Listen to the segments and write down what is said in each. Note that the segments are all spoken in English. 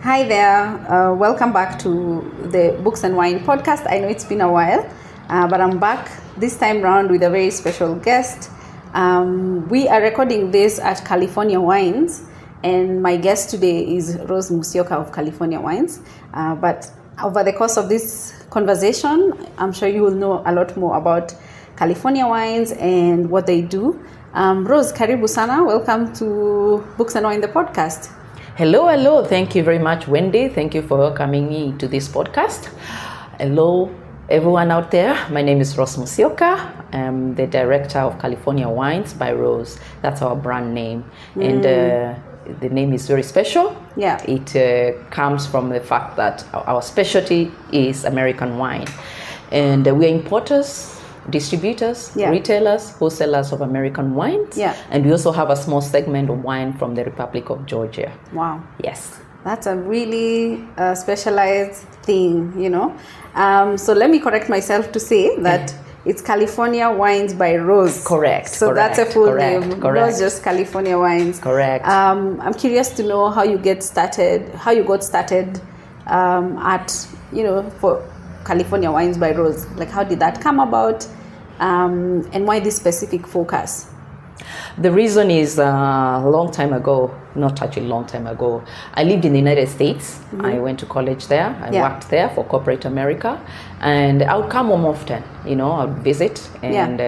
Hi there. Welcome back to the Books and Wine podcast. I know it's been a while, but I'm back this time round with a very special guest. We are recording this at California Wines, and my guest today is Rose Musyoka of California Wines. But over the course of this conversation, I'm sure you will know a lot more about California Wines and what they do. Rose, karibu sana. Welcome to Books and Wine, the podcast. Hello. Thank you very much, Wendy. Thank you for welcoming me to this podcast. Hello, everyone out there. My name is Rose Musyoka. I'm the director of California Wines by Rose. That's our brand name. And the name is very special. Yeah. It comes from the fact that our specialty is American wine. And we are importers, distributors, retailers, wholesalers of American wines. Yeah. And we also have a small segment of wine from the Republic of Georgia. Wow. Yes. That's a really specialized thing, you know. So let me correct myself to say that it's California Wines by Rose. Correct. So that's a full name, not just California Wines. Correct. I'm curious to know how you got started at, for California Wines by Rose. Like, how did that come about, and why this specific focus? The reason is a long time ago, not actually long time ago, I lived in the United States. Mm-hmm. I went to college there. I worked there for corporate America. And I would come home often, I would visit. And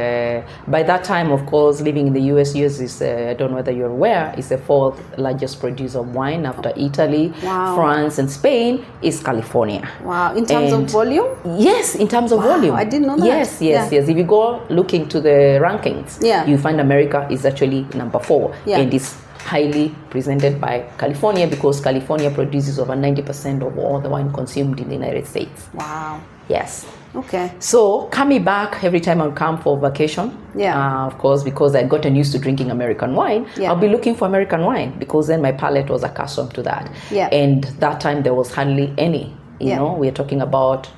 by that time, of course, living in the US is, I don't know whether you're aware, is the fourth largest producer of wine after Italy, France, and Spain is California. Wow. In terms of volume? Yes, in terms of volume. I didn't know that. Yes. If you go looking to the rankings, you find America is actually number 4. And it's highly presented by California because California produces over 90% of all the wine consumed in the United States. Wow. Yes. Okay. So coming back every time I come for vacation, of course, because I'd gotten used to drinking American wine, I'll be looking for American wine because then my palate was accustomed to that. Yeah. And that time there was hardly any. We're talking about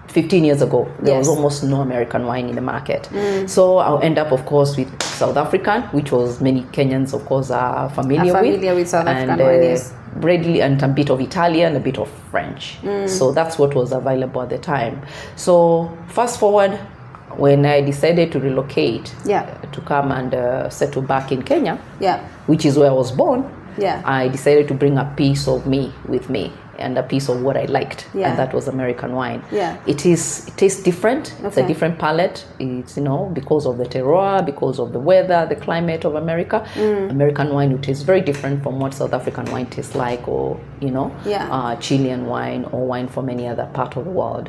15 years ago, there was almost no American wine in the market. So I'll end up, of course, with South African, which was many Kenyans, of course, are familiar with South African wine, yes. Readily, and a bit of Italian, a bit of French. So that's what was available at the time. So fast forward, when I decided to relocate to come and settle back in Kenya, which is where I was born, I decided to bring a piece of me with me and a piece of what I liked, and that was American wine. It tastes different. It's a different palate. It's because of the terroir, because of the weather, the climate of America. American wine will taste very different from what South African wine tastes like, or Chilean wine, or wine from any other part of the world.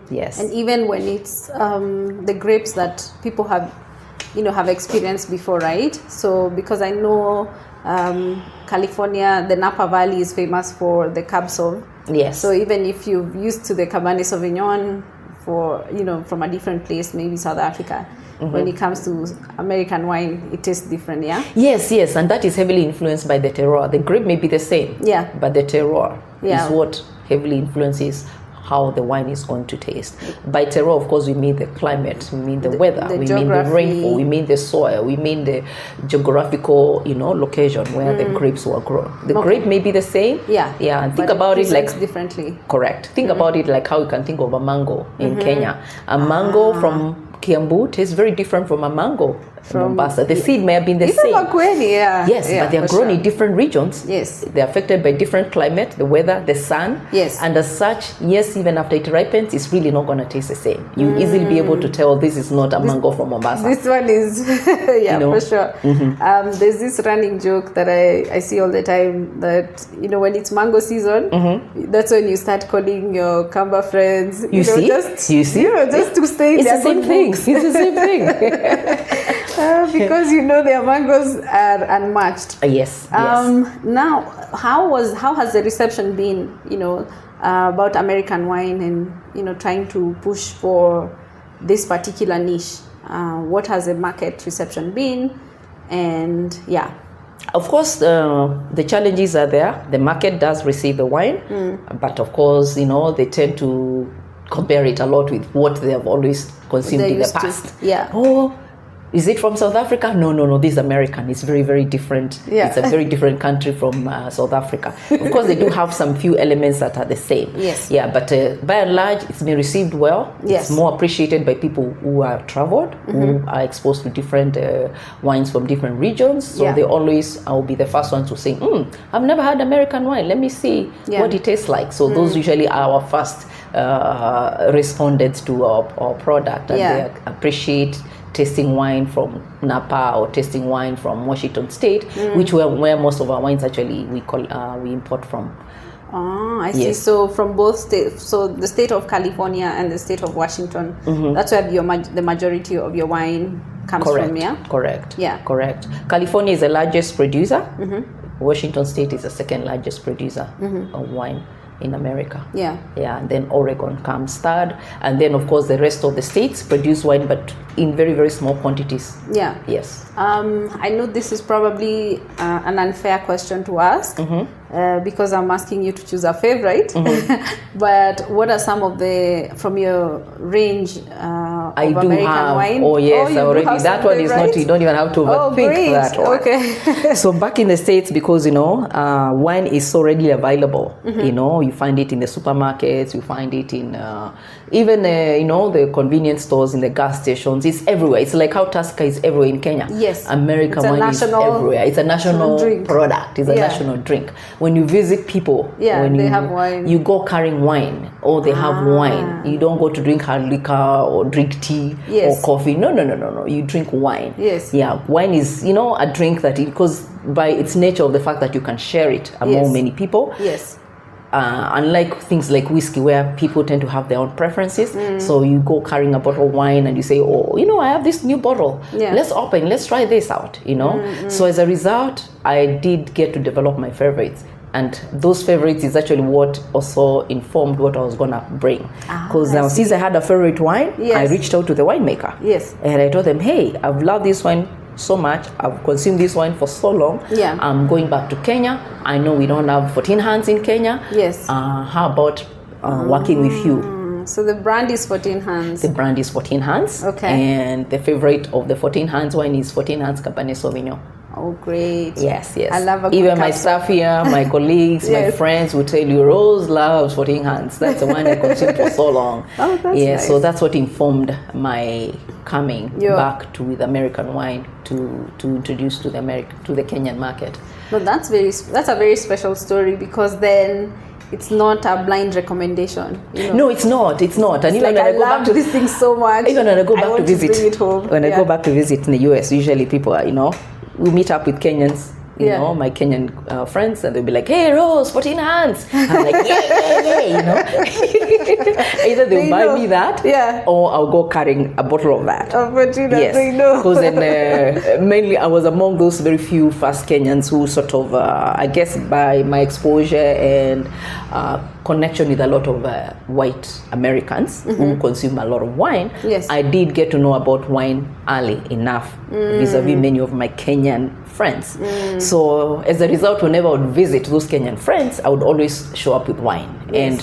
Yes. And even when it's the grapes that people have experienced before, right? So because I know California, the Napa Valley is famous for the Cab Sauv. Yes. So even if you're used to the Cabernet Sauvignon from a different place, maybe South Africa, when it comes to American wine, it tastes different, Yes, and that is heavily influenced by the terroir. The grape may be the same, but the terroir is what heavily influences how the wine is going to taste. By terroir, of course, we mean the climate, we mean the weather, we mean the rainfall, we mean the soil, we mean the geographical, location where the grapes were grown. The grape may be the same, and think about it like differently. Correct. Think about it like how you can think of a mango in Kenya. A mango from Kiambu tastes very different from a mango from Mombasa. The seed may have been the same. Yes, but they are grown in different regions. Yes. They're affected by different climate, the weather, the sun. Yes. And as such, even after it ripens, it's really not going to taste the same. You easily be able to tell this is not a mango from Mombasa. This one is, for sure. There's this running joke that I see all the time that, when it's mango season, that's when you start calling your Kamba friends. You see? Just to stay in their good books. It's the same thing. Because their mangoes are unmatched. Yes. Now, how has the reception been, about American wine and trying to push for this particular niche? What has the market reception been? And of course, the challenges are there. The market does receive the wine, but of course, they tend to compare it a lot with what they have always consumed in the past. Is it from South Africa? No, this is American. It's very, very different. Yeah. It's a very different country from South Africa. Of course, they do have some few elements that are the same. Yes. Yeah, but by and large, it's been received well. Yes. It's more appreciated by people who are traveled, who are exposed to different wines from different regions. So they always, I'll be the first one to say, I've never had American wine. Let me see what it tastes like. So those usually are our first respondents to our product, and they appreciate tasting wine from Napa or tasting wine from Washington State, which where most of our wines actually we import from. I see. So from both states, so the state of California and the state of Washington, that's where the majority of your wine comes from, yeah? Correct. Yeah. Correct. California is the largest producer. Washington State is the second largest producer of wine in America. Yeah. And then Oregon comes third, and then of course the rest of the states produce wine, but in very, very small quantities. Yeah. Yes. I know this is probably an unfair question to ask because I'm asking you to choose a favorite. But what are some of from your range of American wine? Oh yes, already. That one is not. You don't even have to overthink that one. Okay. So back in the States, because wine is so readily available. You find it in the supermarkets. You find it in even the convenience stores, in the gas stations. It's everywhere. It's like how Tusker is everywhere in Kenya. Yes. American wine is everywhere. It's a national product. It's a national drink. When you visit people, they have wine. You go carrying wine, or they have wine. You don't go to drink hard liquor or drink tea or coffee. No. You drink wine. Yes. Yeah. Wine is, a drink that, because by its nature of the fact that you can share it among many people. Yes. Unlike things like whiskey, where people tend to have their own preferences. So you go carrying a bottle of wine and you say, I have this new bottle. Let's try this out, So as a result, I did get to develop my favorites. And those favorites is actually what also informed what I was going to bring. Because now, since I had a favorite wine, I reached out to the winemaker. Yes. And I told them, hey, I've loved this wine so much. I've consumed this wine for so long. Yeah. I'm going back to Kenya. I know we don't have 14 hands in Kenya. Yes. How about working with you? So the brand is 14 hands. The brand is 14 hands. Okay. And the favorite of the 14 hands wine is 14 hands Cabernet Sauvignon. Oh, great. Yes. I love a good Even my staff here, my colleagues, my friends will tell you, Rose loves 14 hands. That's the wine I consumed for so long. Oh, that's nice. So that's what informed my coming back with American wine to introduce to the Kenyan market. No, that's a very special story, because then it's not a blind recommendation. No, it's not. And even when I go back to this thing so much. Even when I go back to visit, bring it home. When I go back to visit in the US, usually people are, we meet up with Kenyans, my Kenyan friends, and they'll be like, hey, Rose, 14 hands. I'm like, yeah. Either they'll buy me that, or I'll go carrying a bottle of that. Because then mainly I was among those very few first Kenyans who sort of, I guess by my exposure and connection with a lot of white Americans who consume a lot of wine, I did get to know about wine early enough vis-a-vis many of my Kenyan friends. So as a result, whenever I would visit those Kenyan friends, I would always show up with wine. And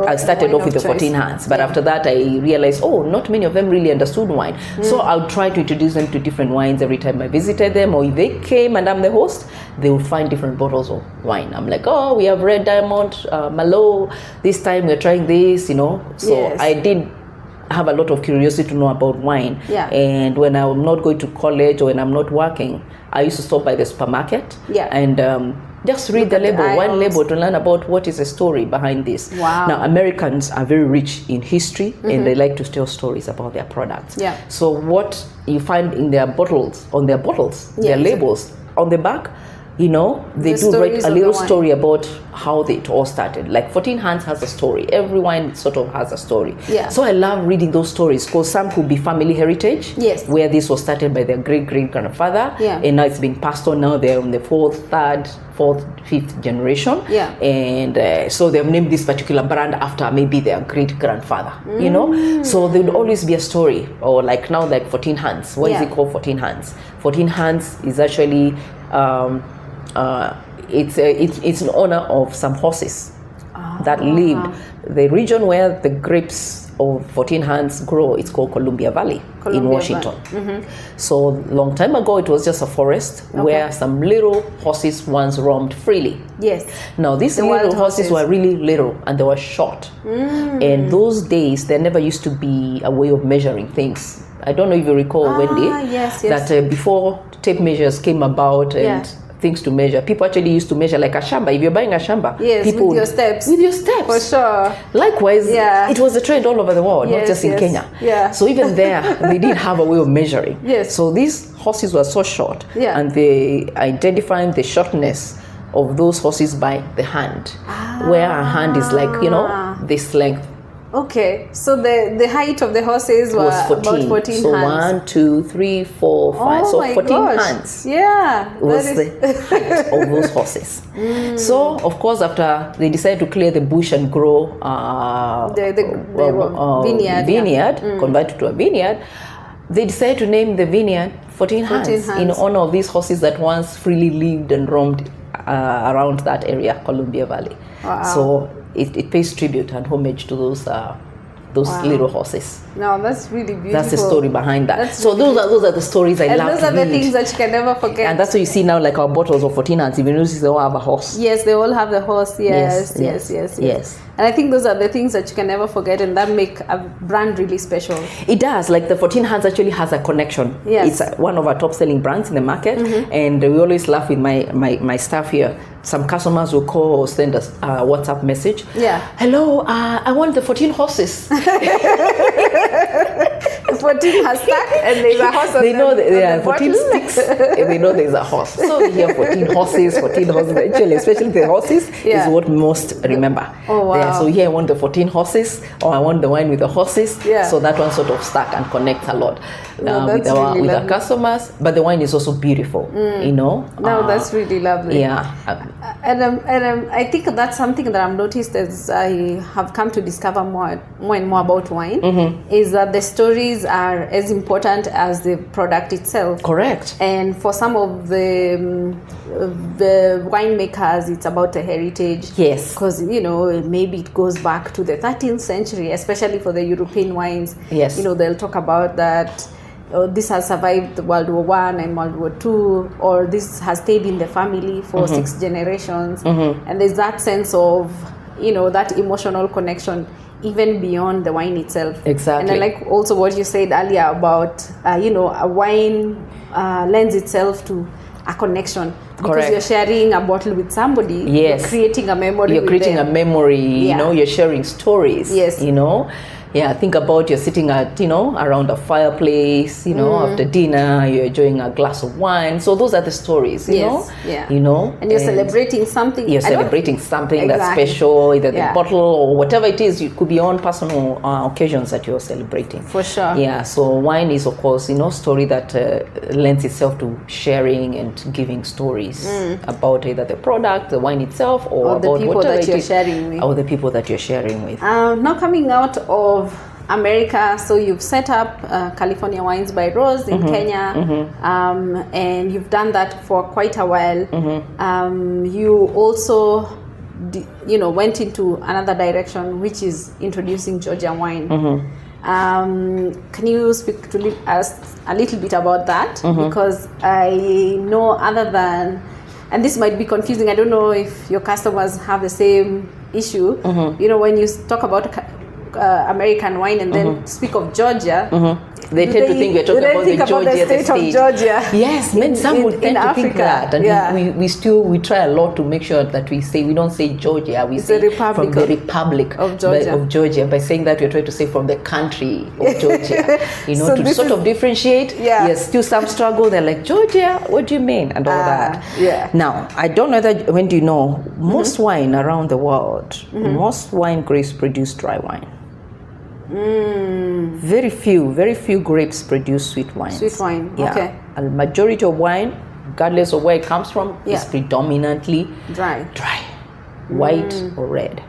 I started off with the 14 hands, but after that I realized, not many of them really understood wine. So I would try to introduce them to different wines every time I visited them, or if they came and I'm the host, they would find different bottles of wine. I'm like, we have Red Diamond, Malo, this time we're trying this, So I did have a lot of curiosity to know about wine. And when I'm not going to college or when I'm not working, I used to stop by the supermarket and just read the label, one label, to learn about what is the story behind this. Wow. Now, Americans are very rich in history and they like to tell stories about their products. So what you find in their bottles, their labels, on the back, they do write a little story about how it all started. Like 14 Hands has a story. Every wine sort of has a story. So I love reading those stories, because some could be family heritage, where this was started by their great-great-grandfather, and now it's been passed on. Now they're on the fourth, fifth generation, and so they've named this particular brand after maybe their great-grandfather, So there would always be a story, or like now, like 14 Hands. Why is it called 14 Hands? 14 Hands is actually it's in honor of some horses that lived the region where the grapes of 14 hands grow, it's called Columbia Valley in Washington. So long time ago, it was just a forest where some little horses once roamed freely. Yes. Now these little horses were really little and they were short. And those days, there never used to be a way of measuring things. I don't know if you recall, Wendy, that before tape measures came about and things to measure, people actually used to measure like a shamba. If you're buying a shamba, people with your steps. With your steps. For sure. Likewise, it was a trend all over the world, not just in Kenya. So even there, they didn't have a way of measuring. So these horses were so short, and they identified the shortness of those horses by the hand, where a hand is like, this length. Okay, so the height of the horses was 14. About 14 so hands. 1, 2, 3, 4, 5. So 14 hands. Yeah, was the height of those horses. So of course, after they decided to clear the bush and grow the vineyard, convert it to a vineyard, they decided to name the vineyard 14 hands in honor of these horses that once freely lived and roamed around that area, Columbia Valley. So it pays tribute and homage to those little horses. No, that's really beautiful. That's the story behind that. That's so those are the stories I love. And those are the things that you can never forget. And that's what you see now, like our bottles of 14 hands. If you notice, they all have a horse. Yes, they all have the horse. Yes. And I think those are the things that you can never forget, and that make a brand really special. It does. Like the 14 hands actually has a connection. Yes. It's one of our top selling brands in the market, and we always laugh with my staff here. Some customers will call or send us a WhatsApp message. Hello, I want the 14 horses. 14 has stuck and there's a horse on they know the 14 sticks and they know there's a horse. So we hear 14 horses. Actually, especially the horses is what most remember. Oh, wow. So here I want the 14 horses, or I want the wine with the horses. So that one sort of stuck and connects a lot with our customers. But the wine is also beautiful, No, that's really lovely. And I think that's something that I've noticed as I have come to discover more and more about wine, is that the stories are as important as the product itself. Correct. And for some of the winemakers, it's about the heritage. Yes. Because, maybe it goes back to the 13th century, especially for the European wines. Yes. They'll talk about that. This has survived World War I and World War II, or this has stayed in the family for 6 generations. And there's that sense of, that emotional connection even beyond the wine itself. Exactly. And I like also what you said earlier about, a wine lends itself to a connection. Because you're sharing a bottle with somebody. Yes. You're creating a memory. You're creating a memory, you're sharing stories. Yes. Think about you're sitting at, around a fireplace, after dinner, you're enjoying a glass of wine. So those are the stories, And you're celebrating something. You're celebrating something that's special, either the bottle or whatever it is. It could be on personal occasions that you're celebrating. For sure. Yeah, so wine is, of course, story that lends itself to sharing and giving stories about either the product, the wine itself, or the about people whatever that you're sharing with. Or the people that you're sharing with. Now coming out of America, so you've set up California Wines by Rose in Kenya, and you've done that for quite a while. You also went into another direction, which is introducing Georgian wine. Can you speak to us a little bit about that? Because I know, other than, and this might be confusing, I don't know if your customers have the same issue. When you talk about American wine and then speak of Georgia, they tend to think we're talking about the state of Georgia. Yes, some would tend to think that, and we try a lot to make sure that we don't say Georgia, we say from the Republic of Georgia. By saying that, we're trying to say from the country of Georgia, so to sort of differentiate. Yes, still some struggle. They're like, Georgia, what do you mean, and all that. Now, I don't know that, when do you know, most wine around the world, most wine grapes produce dry wine. Very few grapes produce sweet wines. Sweet wine, okay. A majority of wine, regardless of where it comes from, is predominantly dry, white or red.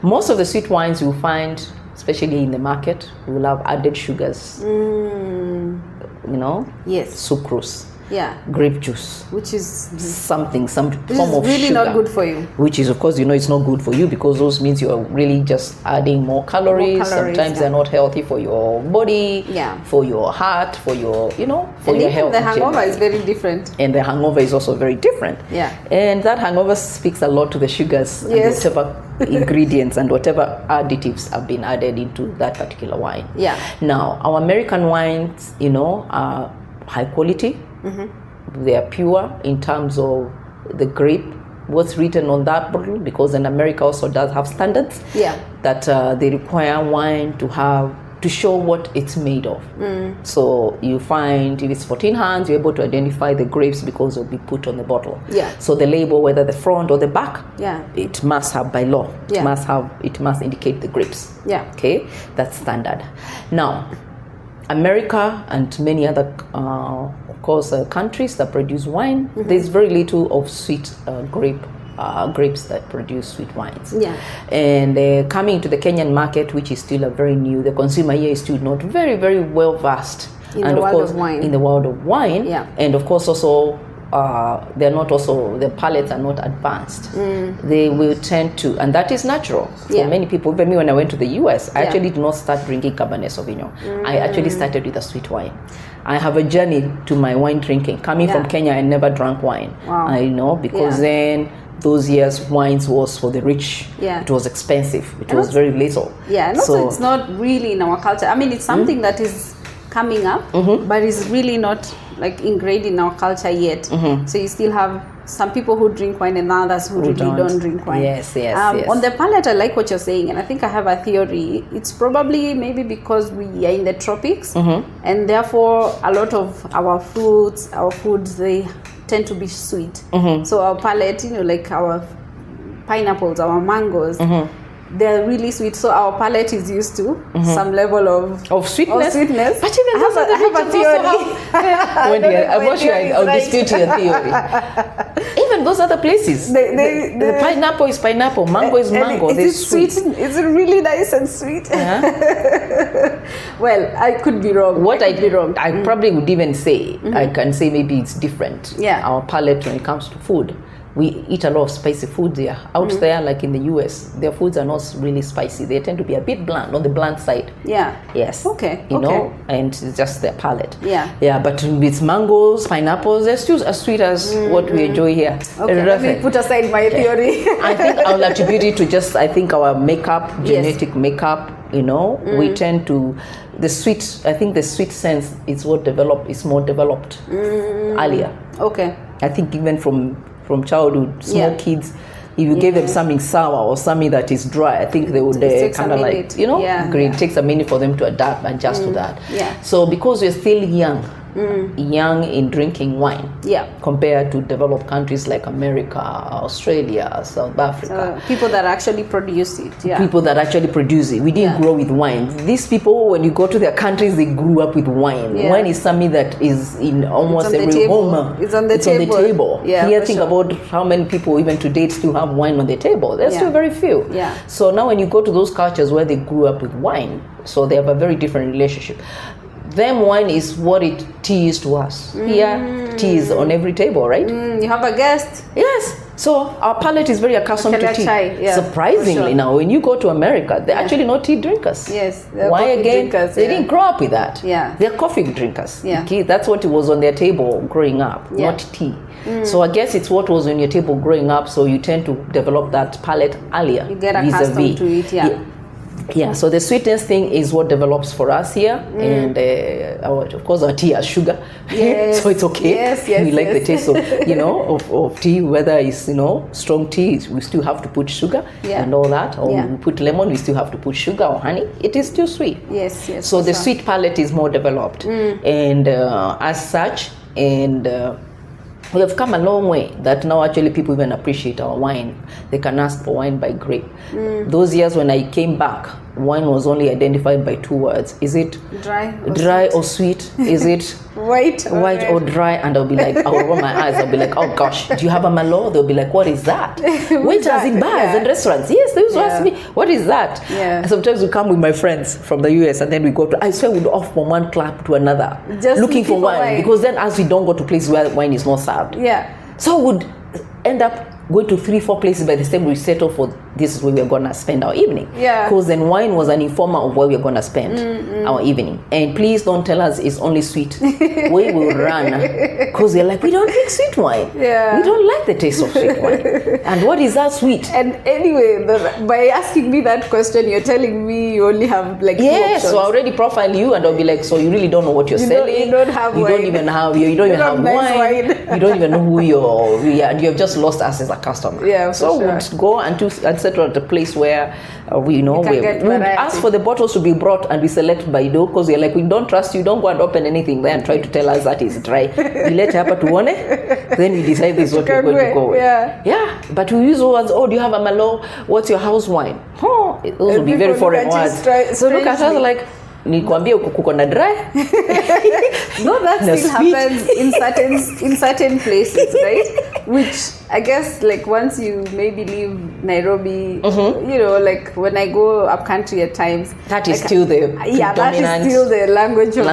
Most of the sweet wines you'll find, especially in the market, will have added sugars. Sucrose. grape juice, which is some form of really sugar, not good for you. Which is, of course, it's not good for you, because those means you're really just adding more calories. Sometimes they're not healthy for your body, for your heart, for your for your health. The hangover is very different. And the hangover is also very different. And that hangover speaks a lot to the sugars and whatever ingredients and whatever additives have been added into that particular wine. Now, our American wines, are high quality. They are pure in terms of the grape, what's written on that bottle, because in America also does have standards that they require wine to show what it's made of. So you find if it's 14 hands, you're able to identify the grapes because it'll be put on the bottle. So the label, whether the front or the back, it must have, by law, it must indicate the grapes. Okay, that's standard. Now, America and many other, of course, countries that produce wine, there's very little of sweet grapes that produce sweet wines. And coming to the Kenyan market, which is still very new, the consumer here is still not very, very well versed in the world of wine. And of course also the palates are not advanced. They will tend to, and that is natural for many people. Even me, when I went to the US, I actually did not start drinking Cabernet Sauvignon. I actually started with a sweet wine. I have a journey to my wine drinking. Coming from Kenya, I never drank wine. I know, because then those years wines was for the rich. It was expensive. It was very little. And also it's not really in our culture. I mean, it's something that is coming up, but it's really not like ingrained in our culture yet. So you still have some people who drink wine and others who really don't drink wine. Yes. On the palate, I like what you're saying, and I think I have a theory. It's probably maybe because we are in the tropics, and therefore a lot of our fruits, our foods, they tend to be sweet. So our palate, like our pineapples, our mangoes, they're really sweet, so our palate is used to some level of sweetness. But even I have a theory. I'm sure I'll dispute your theory. Even those other places, the pineapple is pineapple, mango is mango. Is it sweet? Is it really nice and sweet? Well, I could be wrong. I probably would even say, I can say maybe it's different. Our palate when it comes to food. We eat a lot of spicy food there. Out there, like in the US, their foods are not really spicy. They tend to be a bit bland, on the bland side. Yes. Okay. You know, and it's just their palate. But with mangoes, pineapples, they're still as sweet as what we enjoy here. Okay, let me put aside my theory. I think I'll attribute it to our makeup, genetic makeup. We tend to, the sweet sense is more developed earlier. Okay. I think even from childhood, small kids, if you gave them something sour or something that is dry, I think they would kind of like, it takes a minute for them to adjust to that. So because we're still young in drinking wine, compared to developed countries like America, Australia, South Africa. People that actually produce it. People that actually produce it. We didn't grow with wine. These people, when you go to their countries, they grew up with wine. Wine is something that is in almost every home. It's on the table. Here, think about how many people even to date still have wine on the table. There's still very few. So now when you go to those cultures where they grew up with wine, so they have a very different relationship. Them wine is what tea is to us. Here, tea is on every table, right? You have a guest. Yes. So our palate is very accustomed to tea. Surprisingly, now when you go to America, they're actually not tea drinkers. Yes. Why again? Drinkers, they didn't grow up with that. They're coffee drinkers. Okay? That's what it was on their table growing up, not tea. So I guess it's what was on your table growing up. So you tend to develop that palate earlier. You get accustomed to it. So the sweetness thing is what develops for us here, and of course our tea has sugar, so it's okay. We like the taste of tea, whether it's strong tea, we still have to put sugar and all that, or we put lemon, we still have to put sugar or honey. It is still sweet. So the sweet palate is more developed, and as such, and we have come a long way that now actually people even appreciate our wine. They can ask for wine by grape. Those years when I came back wine was only identified by 2 words. Is it dry or sweet? Is it white or dry? And I'll be like, I'll roll my eyes. I'll be like, oh gosh, do you have a Merlot? They'll be like, what is that? Waiters in bars and restaurants. Yes, they used to ask me, what is that? Yeah. Sometimes we come with my friends from the US and then we go to, I swear we'd off from one club to another, just looking for wine. Because then as we don't go to places where wine is not served. Yeah. So would end up going to 3-4 places by the time we settle for this is where we're gonna spend our evening. Yeah. Because then wine was an informer of where we're gonna spend our evening. And please don't tell us it's only sweet. We will run. Because they're like, we don't drink sweet wine. Yeah. We don't like the taste of sweet wine. And what is that sweet? And anyway, by asking me that question, you're telling me you only have like 2 options. So I already profile you and I'll be like, so you really don't know what you're selling. You don't have wine. You don't even have nice wine. You don't even know who you have just lost us as a customer. Yeah, so sure. we'd go and settle at a place where we ask for the bottles to be brought and we select by door because we're like, we don't trust you. Don't go and open anything there and try to tell us that is dry. We let hapa tuone, then we decide this is what we're going to go with. Yeah. But we use words. Oh, do you have a Merlot? What's your house wine? Those will be very foreign words. So look at us like, nikwambia kuko na dry. No, that still happens in certain places, right? Which I guess like once you maybe leave Nairobi, you know, like when I go up country at times, that is still the that is still the language of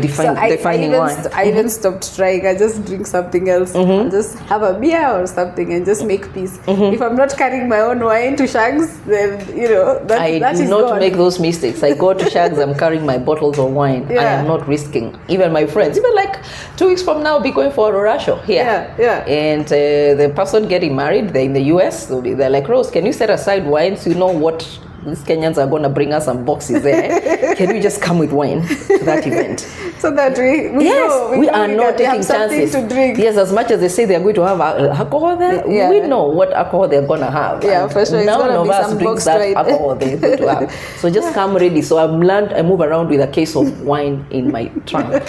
defining wine. I even stopped trying. I just drink something else. I'll just have a beer or something and just make peace. If I'm not carrying my own wine to Shags, then you know I do not make those mistakes. I go to Shags, I'm carrying my bottles of wine. I am not risking. Even my friends, even like 2 weeks from now, I'll be going for a Rorasho here. And the person getting married, they're in the US, they're like, Rose, can you set aside wine so you know what these Kenyans are going to bring us some boxes there? Can you just come with wine to that event? So that we are not taking chances. To drink. Yes, as much as they say they're going to have alcohol there, we know what alcohol they're going to have. Yeah, for sure. None of us drinks that alcohol they're going to have. So just come ready. So I move around with a case of wine in my trunk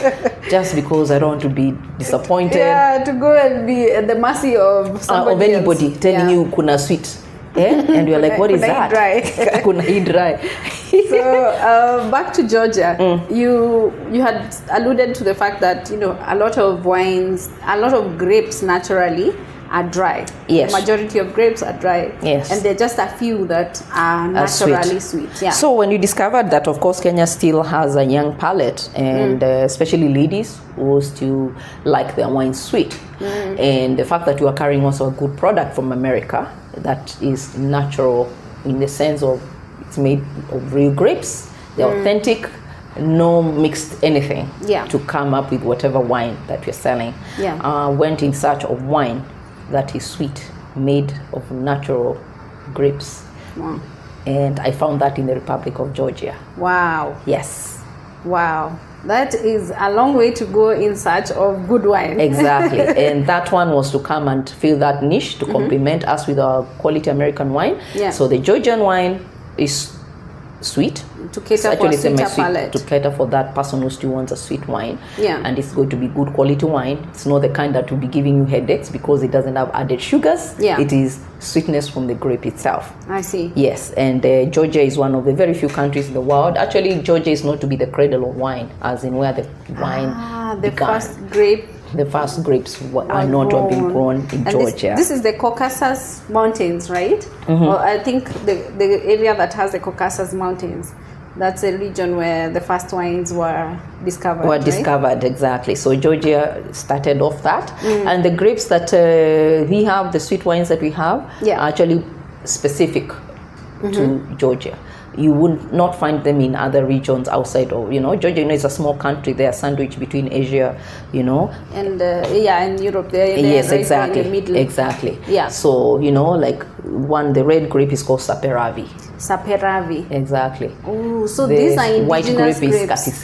just because I don't want to be disappointed. Yeah, to go and be at the mercy of somebody anybody telling you kuna sweet. And you're like, what is that? Dry. So back to Georgia, you had alluded to the fact that, you know, a lot of wines, a lot of grapes naturally are dry. Yes. The majority of grapes are dry. Yes. And there are just a few that are naturally sweet. Yeah. So when you discovered that, of course, Kenya still has a young palate, and especially ladies who still like their wine sweet. And the fact that you are carrying also a good product from America that is natural in the sense of it's made of real grapes, they're authentic, no mixed anything to come up with whatever wine that you're selling. Went in search of wine that is sweet, made of natural grapes. Wow. And I found that in the Republic of Georgia. Wow. Yes. Wow. That is a long way to go in search of good wine. Exactly. And that one was to come and fill that niche to complement us with our quality American wine. So the Georgian wine is sweet. To cater for a sweeter palate. To cater for that person who still wants a sweet wine. And it's going to be good quality wine. It's not the kind that will be giving you headaches because it doesn't have added sugars. It is sweetness from the grape itself. I see. Yes, and Georgia is one of the very few countries in the world. Actually, Georgia is known to be the cradle of wine, as in where the wine began. The first grapes are known to have been grown in Georgia. This is the Caucasus Mountains, right? Well, I think the area that has the Caucasus Mountains, that's a region where the first wines were discovered. Discovered, exactly. So Georgia started off that. And the grapes that we have, the sweet wines that we have, are actually specific to Georgia. You would not find them in other regions outside of, Georgia, is a small country. They are sandwiched between Asia, And in Europe, they're yes, right exactly. in the middle. Exactly. Yeah. So, like the red grape is called Saperavi. Saperavi. Exactly. Oh, so these are indigenous white grape grapes. is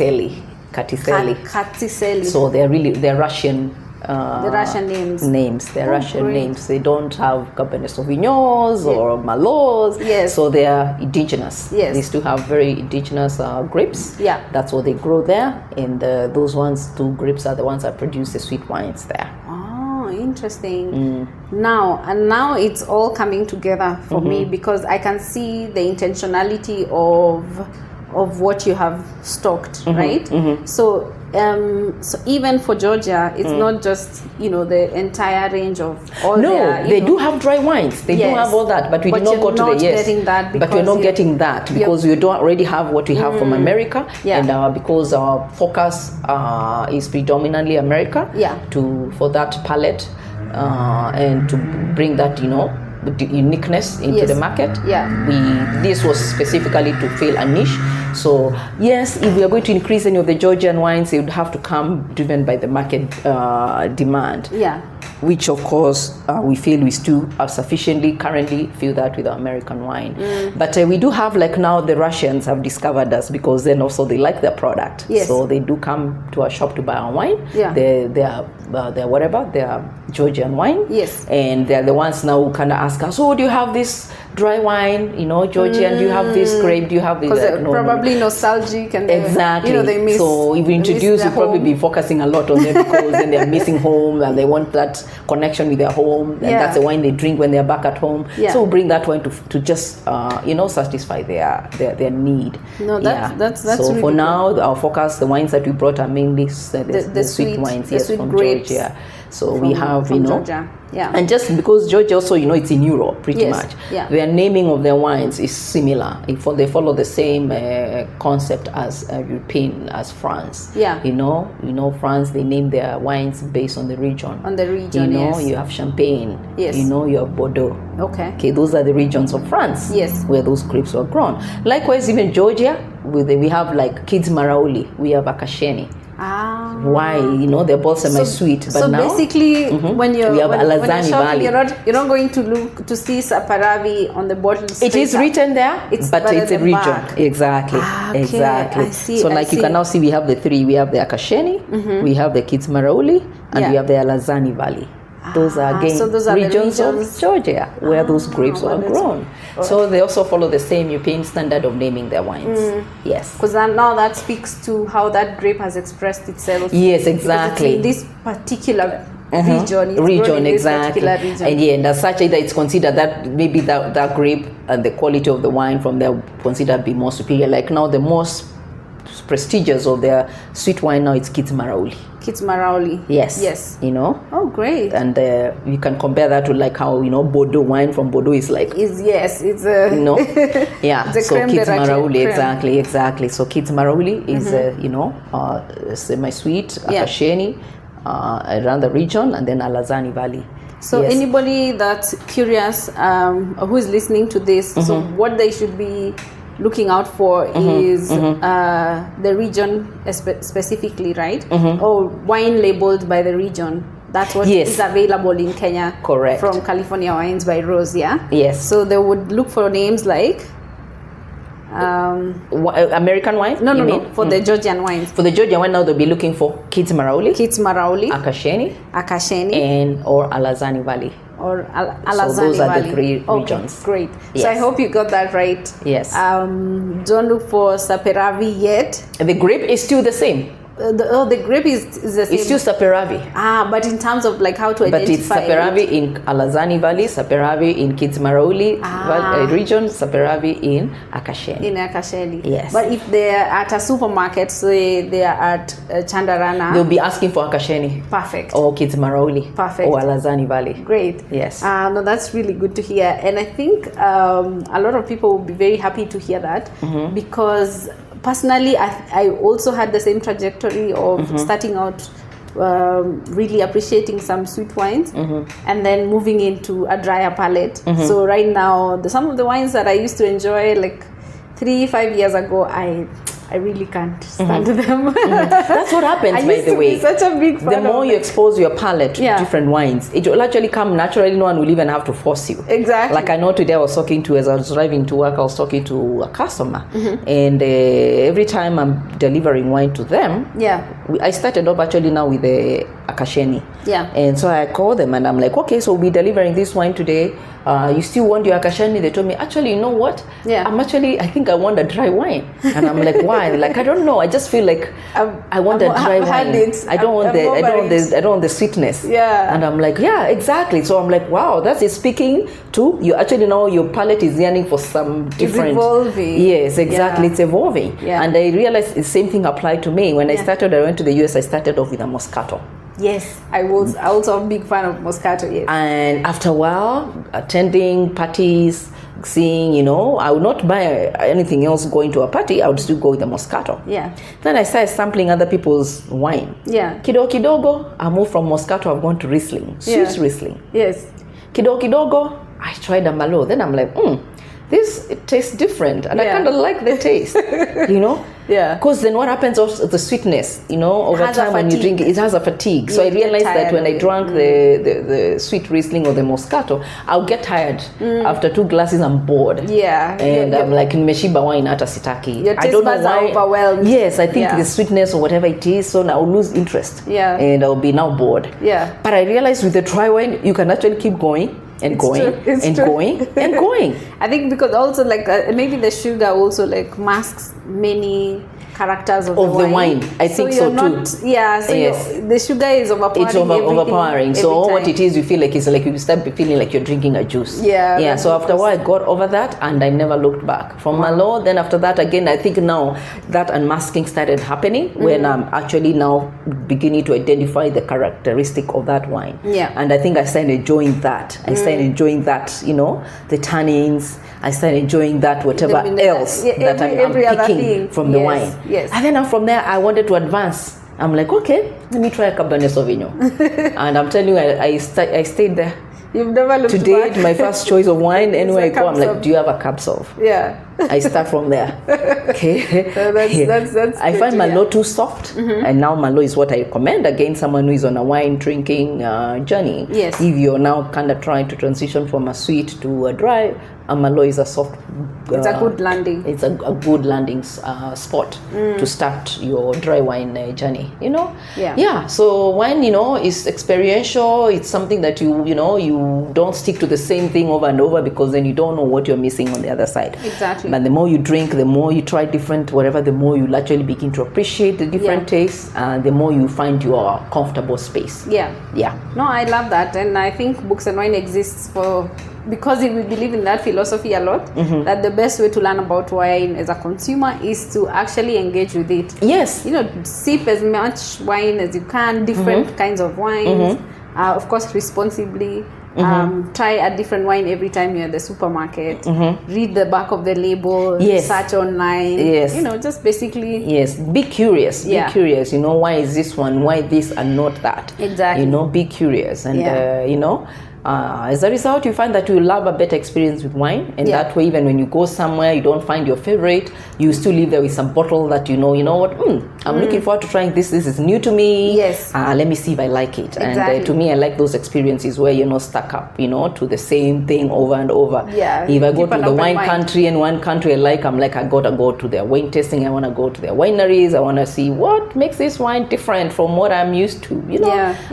Katiseli. Katiseli. So they're Russian. The Russian names. They're Russian names. They don't have Cabernet Sauvignons or Merlots. Yes. So they are indigenous. Yes. They still have very indigenous grapes. Yeah. That's what they grow there. And those two grapes are the ones that produce the sweet wines there. Oh, Oh, interesting. Now it's all coming together for me, because I can see the intentionality of what you have stocked, right? So even for Georgia, it's not just, the entire range of all. No, they do have dry wines. They do have all that, but we did not go to the getting that, but we're not getting that because we don't already have what we have from America, and because our focus is predominantly America. For that palette and to bring that the uniqueness into the market. This was specifically to fill a niche. So yes, if we are going to increase any of the Georgian wines, it would have to come driven by the market demand. Which of course we feel we still are sufficiently currently fill that with our American wine. But we do have, like, now the Russians have discovered us, because then also they like their product. So they do come to our shop to buy our wine. They're Georgian wine. And they're the ones now who kind of ask us, do you have this dry wine, Georgian, do you have this grape, do you have this? Because they're probably nostalgic, and they miss. So if we introduce, we'll probably be focusing a lot on them, because then they're missing home and they want that connection with their home, and that's the wine they drink when they're back at home. So we'll bring that wine to just satisfy their need. That's so really for now, our focus, the wines that we brought are mainly the sweet wines, from grapes. Georgia. So we have Georgia. And just because Georgia also, it's in Europe pretty much. Their naming of their wines is similar. They follow the same concept as European, as France. France, they name their wines based on the region. You have Champagne. You have Bordeaux. Okay, those are the regions of France. Where those grapes were grown. Likewise, even Georgia, we have like Kids Maraoli. We have Akasheni. Why? They're both semi-sweet. But so now, basically, when you're shopping, Valley. you're not going to look to see Saparavi on the bottle. It is written there, but it's a region. Back. Exactly. I see, so you can now see, we have the three. We have the Akasheni, we have the Kids Maraoli, and we have the Alazani Valley. Those are regions of Georgia where those grapes were grown. So they also follow the same European standard of naming their wines. Because now that speaks to how that grape has expressed itself. Yes, exactly. In this particular region, exactly. And as such, either it's considered that maybe that grape and the quality of the wine from there considered be more superior. Like now, the most prestigious of their sweet wine now, it's Kids Maraoli. Yes. Oh, great. And you can compare that to like how Bordeaux wine from Bordeaux is like. It's a It's so Kids Maraoli, exactly. So Kids Maraoli is semi-sweet, Akasheni, around the region, and then Alazani Valley. So anybody that's curious, who is listening to this, so what they should be looking out for is the region specifically, right? Or wine labeled by the region. That's what is available in Kenya. Correct. From California Wines by Rose, Yes. So they would look for names like American wine? No. For the Georgian wines. For the Georgian wine, now they'll be looking for Kids Maraoli, Akasheni, and or Alazani Valley. Alazani so those Valley. Are the three regions. Great. So I hope you got that right. Yes. Don't look for Saperavi yet. The grape is still the same. The grape is the same. It's still Saperavi. But in terms of like how to identify. But it's Saperavi in Alazani Valley, Saperavi in Kids Maraoli region, Saperavi in Akasheni. Yes. But if they're at a supermarket, say they are at Chandarana, they'll be asking for Akasheni. Perfect. Or Kids Maraoli. Perfect. Or Alazani Valley. Great. Yes. No, that's really good to hear. And I think a lot of people will be very happy to hear that because personally, I also had the same trajectory of starting out really appreciating some sweet wines and then moving into a drier palate. So right now, some of the wines that I used to enjoy like 3-5 years ago, I really can't stand them. That's what happens, by the way. Such a big fan. The more you expose your palate to different wines, it will actually come naturally. No one will even have to force you. Exactly. Like I know today I was talking to, as I was driving to work, I was talking to a customer. And every time I'm delivering wine to them, I started up actually now with the Akasheni. And so I called them and I'm like, okay, so we're delivering this wine today. You still want your Akasheni? They told me, actually, you know what? I think I want a dry wine. And I'm like, why? wine. Like, I don't know. I just feel like I want a dry wine. I don't want the sweetness. Yeah. And I'm like, yeah, exactly. So I'm like, wow, that's it. Speaking to you. Actually, now your palate is yearning for some different. It's evolving. Yes, exactly. Yeah. It's evolving. Yeah. And I realized the same thing applied to me when I went to the US. I started off with a Moscato. Yes, I was also a big fan of Moscato. Yes. And after a while, attending parties, seeing, I would not buy anything else going to a party. I would still go with the Moscato. Yeah. Then I started sampling other people's wine. Yeah. Kidogo, I moved from Moscato. I've gone to Riesling, Swiss Riesling. Yes. Kidogo, I tried a Merlot. Then I'm like, it tastes different, and I kind of like the taste, Yeah. Because then what happens also the sweetness, over time when you drink it has a fatigue. So I realized that when I drank the sweet Riesling or the Moscato, I'll get tired. After 2 glasses, I'm bored. Yeah. And I'm like, nimeshiba wine hata sitaki. Your taste buds are overwhelmed. Yes, I think the sweetness or whatever it is, so now I'll lose interest. Yeah. And I'll be now bored. Yeah. But I realized with the dry wine, you can actually keep going. And going and going. I think because also maybe the sugar also masks many characters of the wine. I think so too. The sugar is overpowering. It's overpowering. So what it is, you feel like it's like you start feeling like you're drinking a juice. Yeah. So after a while, I got over that, and I never looked back. From Merlot, then after that again, I think now that unmasking started happening when I'm actually now beginning to identify the characteristic of that wine. Yeah. And I think I started enjoying that. I started enjoying that. The tannins. I started enjoying that whatever else that I'm picking from the wine. Yes. And then from there, I wanted to advance. I'm like, okay, let me try a Cabernet Sauvignon. And I'm telling you, I stayed there. You've never looked to date, back. my first choice of wine. Anywhere I go, I'm like, do you have a Cab Sauv? Yeah. I start from there. Okay. So that's I find Merlot too soft. And now Merlot is what I recommend against someone who is on a wine drinking journey. Yes. If you're now kind of trying to transition from a sweet to a dry, a Merlot is a soft. It's a good landing. It's a good landing spot to start your dry wine journey. Yeah. So wine, is experiential. It's something that you don't stick to the same thing over and over, because then you don't know what you're missing on the other side. Exactly. But the more you drink, the more you try different whatever, the more you actually begin to appreciate the different tastes, and the more you find your comfortable space. Yeah. No, I love that, and I think Books and Wine exists because we believe in that philosophy a lot, that the best way to learn about wine as a consumer is to actually engage with it. Yes. Sip as much wine as you can, different kinds of wines, of course responsibly. Try a different wine every time you're at the supermarket. Read the back of the label. Search online. Just basically. Yes, be curious. Be curious. Why is this one? Why this and not that? Exactly. Be curious, and as a result, you find that you will have a better experience with wine, and that way, even when you go somewhere, you don't find your favorite, you still leave there with some bottle that you know what, I'm looking forward to trying this. This is new to me. Yes. Let me see if I like it. Exactly. And to me, I like those experiences where you're not stuck up, to the same thing over and over. Yeah. If I go to the wine country and one country I like, I'm like, I gotta go to their wine tasting. I want to go to their wineries. I want to see what makes this wine different from what I'm used to.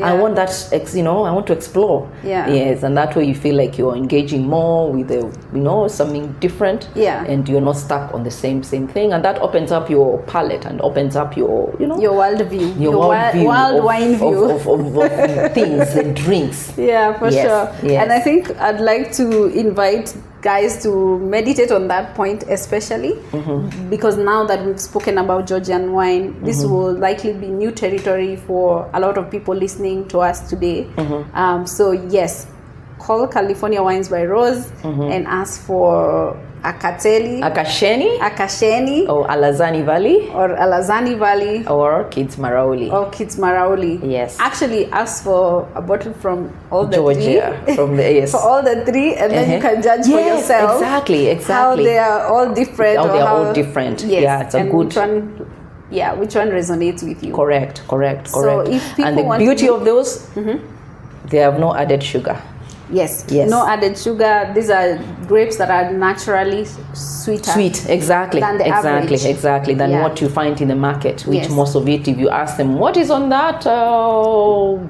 I want that. I want to explore. Yes, and that way you feel like you're engaging more with something different. Yeah. And you're not stuck on the same thing, and that opens up your palate and opens up your your world view, your world wine view of things and drinks. Yeah, for sure. Yes. And I think I'd like to invite guys to meditate on that point, especially because now that we've spoken about Georgian wine, this will likely be new territory for a lot of people listening to us today. So yes, call California Wines by Rose and ask for Akasheni, or Alazani Valley, or Kids Marauli. Yes. Actually, ask for a bottle from all the Georgia, three. From the for all the three, and then you can judge for yourself. Exactly. How they are all different. How they are all different. Yes. Yeah, it's a good. Which one resonates with you? Correct. So if people and the beauty of those, they have no added sugar. Yes. No added sugar. These are grapes that are naturally sweeter. Exactly. Than the average. Exactly. Than what you find in the market, which most of it, if you ask them, what is on that bottle?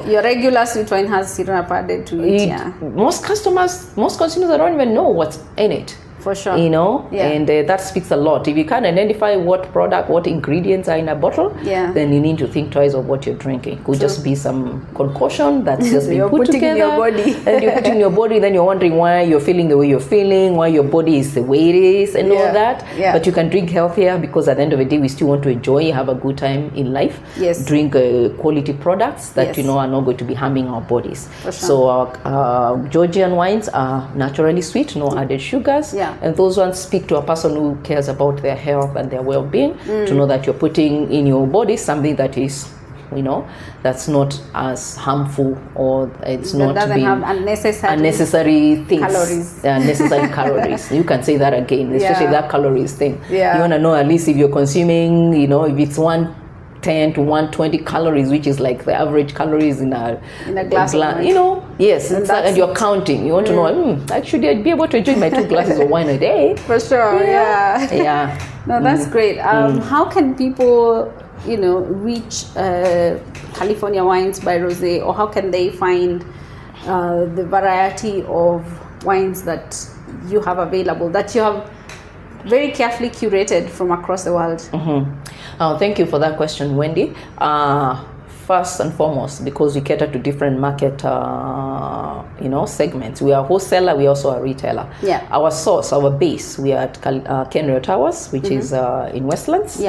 Your regular sweet wine has syrup added to it. Most consumers, I don't even know what's in it. For sure. You know, and that speaks a lot. If you can't identify what product, what ingredients are in a bottle, then you need to think twice of what you're drinking. Could just be some concoction that's just been put together. In your body. And you're putting in your body, then you're wondering why you're feeling the way you're feeling, why your body is the way it is, and all that. But you can drink healthier, because at the end of the day, we still want to enjoy, have a good time in life. Drink quality products that you know are not going to be harming our bodies. For sure. So our Georgian wines are naturally sweet, no added sugars, and those ones speak to a person who cares about their health and their well-being, to know that you're putting in your body something that is, you know, that's not as harmful, or it's that not doesn't have unnecessary things, calories. Unnecessary calories. You can say that again, especially that calories thing. You want to know at least if you're consuming, you know, if it's 110 to 120 calories, which is like the average calories in a glass of wine. You know, and you're counting. You want to know, actually, I'd be able to enjoy my 2 glasses of wine a day. For sure, No, that's great. How can people, you know, reach California Wines by Rosé, or how can they find the variety of wines that you have available, that you have very carefully curated from across the world? Thank you for that question, Wendy. First and foremost, because we cater to different market, segments. We are a wholesaler. We also are a retailer. Our source, our base, we are at Kenyan Towers, which is in Westlands.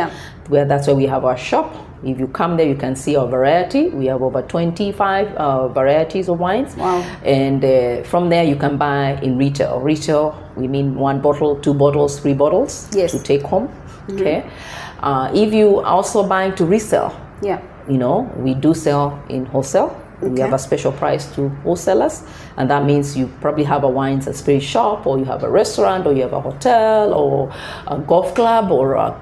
That's where we have our shop. If you come there, you can see our variety. We have over 25 varieties of wines. Wow. And from there, you can buy in retail. Retail, we mean 1 bottle, 2 bottles, 3 bottles to take home. Okay. If you also buying to resell, you know, we do sell in wholesale. We have a special price to wholesalers, and that means you probably have a wines and spirit shop, or you have a restaurant, or you have a hotel, or a golf club, or a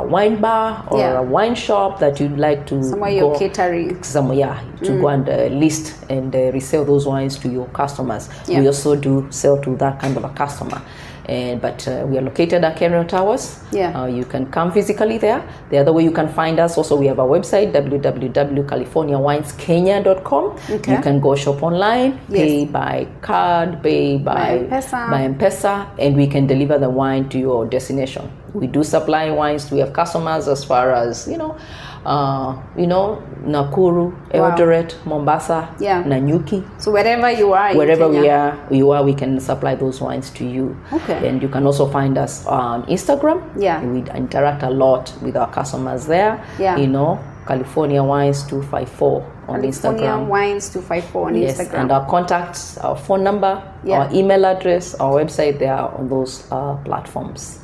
wine bar, or a wine shop that you'd like to somewhere you're catering to go and list and resell those wines to your customers. We also do sell to that kind of a customer. But we are located at Kenyan Towers. You can come physically there. The other way you can find us, also we have our website, www.californiawineskenya.com. You can go shop online, pay by card, pay by M-Pesa, and we can deliver the wine to your destination. We do supply wines. We have customers as far as, Nakuru, Eldoret, Mombasa, Nanyuki. So wherever you are, we can supply those wines to you. And you can also find us on Instagram. We interact a lot with our customers there. California Wines 254 on Instagram. California Wines 254 on Instagram. And our contacts, our phone number, our email address, our website, they are on those platforms.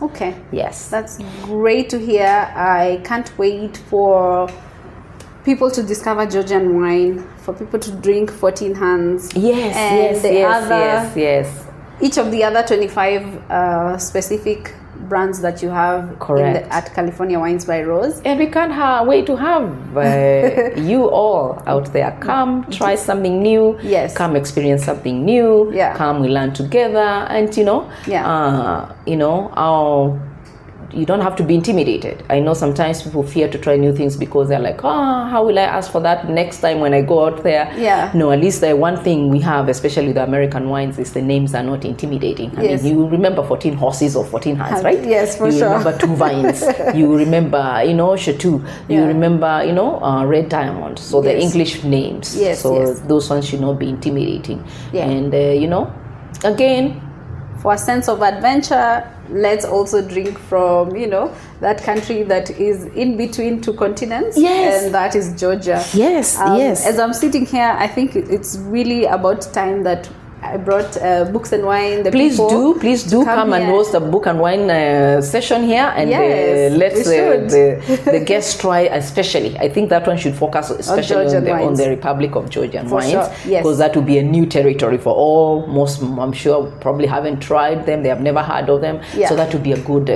Yes. That's great to hear. I can't wait for people to discover Georgian wine, for people to drink 14 hands. Yes. Each of the other 25 specific brands that you have at California Wines by Rose. And we can't wait to have you all out there. Come try something new. Come experience something new. Come, we learn together. And you don't have to be intimidated. I know sometimes people fear to try new things because they're like, how will I ask for that next time when I go out there? No, at least the one thing we have, especially with the American wines, is the names are not intimidating. I mean, you remember 14 horses or 14 hands, right? Yes, for sure. You remember 2 vines. You remember, Chateau. You remember, Red Diamond. So the English names. Those ones should not be intimidating. And, again, for a sense of adventure, let's also drink from, that country that is in between 2 continents. And that is Georgia. As I'm sitting here, I think it's really about time that I brought books and wine. Please do come and host a book and wine session here, and let's the guests try. Especially, I think that one should focus especially on the Republic of Georgian wines, because that will be a new territory for all. Most, I'm sure, probably haven't tried them. They have never heard of them. So that would be a good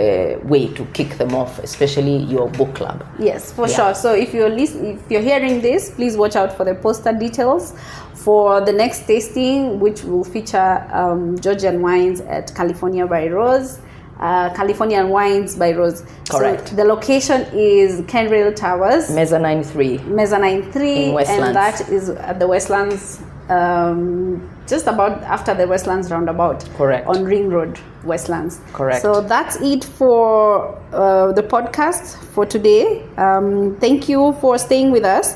way to kick them off, especially your book club. Yes, for sure. So if you're hearing this, please watch out for the poster details for the next tasting, which will feature Georgian wines at California by Rose. Californian Wines by Rose. Correct. So the location is Kenyan Towers. Mezzanine 3. In Westlands. And that is at the Westlands just about after the Westlands roundabout. Correct. On Ring Road, Westlands. Correct. So that's it for the podcast for today. Thank you for staying with us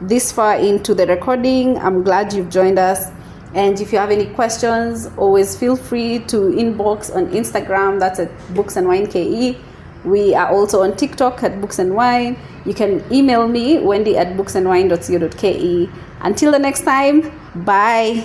this far into the recording. I'm glad you've joined us. And if you have any questions, always feel free to inbox on Instagram. That's at Books and Wine KE. We are also on TikTok at Books and Wine. You can email me, Wendy at booksandwine.co.ke. Until the next time, bye.